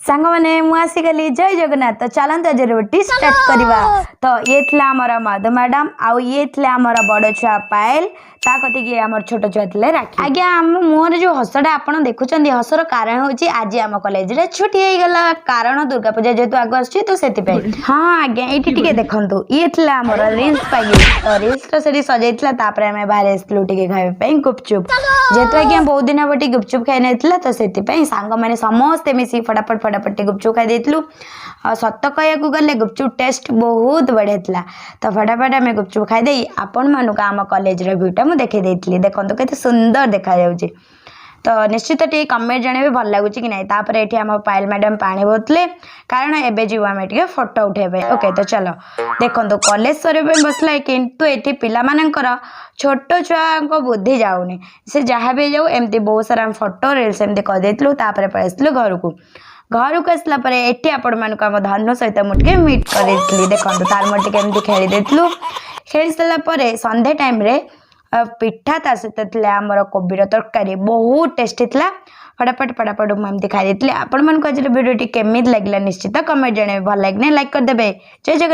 सांग मैंने मुसीगली जय जगन्नाथ तो चलते आज रोटी स्टार्ट करवा। तो ये थला आमर मधु मैडम आउ ये थले आमर बड़ छुआ पायल ता कति आम छोट छुआ थे राखी। आज्ञा आम मुहर जो हसटा आप देखुं हसर कारण हूँ आज आम कॉलेज रे छुट्टी होगला कारण दुर्गा पूजा जेहेतु आग आस तो से हाँ आज्ञा ये देखु ये थला आमर रिल्स पाई तो रिल्स तो से सजाई आम बाहर आसलु खावाई गुपचुप जेहेतु आज्ञा बहुत दिन हम गुपचुप खाई ना तो से सांग मैंने समस्ते मिसी फटाफट फटाफट गुपचुप खाई सत कह गले गुपचुप टेस्ट बहुत बढ़िया था। तो फटाफट आम गुपचुप खाई आपण मानक आम कॉलेज भ्यूटा मुझे देखी देखो के सुंदर देखा जाऊँगी। तो निश्चित टे कमेंट जन भी भल लगुच कि नहीं। तापर ये आम पायल मैडम पानी बोतले कारण एवं जीव आम टे फोटो उठेबे। ओके तो चलो देखो कॉलेज सर बसला किंतु ये पिलामानकर छोट छुआ बुद्धि जाऊनी से जहाँ भी जाऊ एमती बहुत सारा फोटो रिल्स एमती करदेलु पलू घर को आसला ये आपण मानक आम धनु सहित मुझे मीट कर देखो तार मुझे एमती खेलीदेलु खेली सारापर संध्या टाइम रे पिठा ता सहित आमर कोबीर तरकारी बहुत टेस्टी था। फटाफट फटाफट मुझे खाई आपण मानक आज वीडियो केमी लगे निश्चित कमेंट जन भल लगे लाइक करदे। जय जगन्नाथ।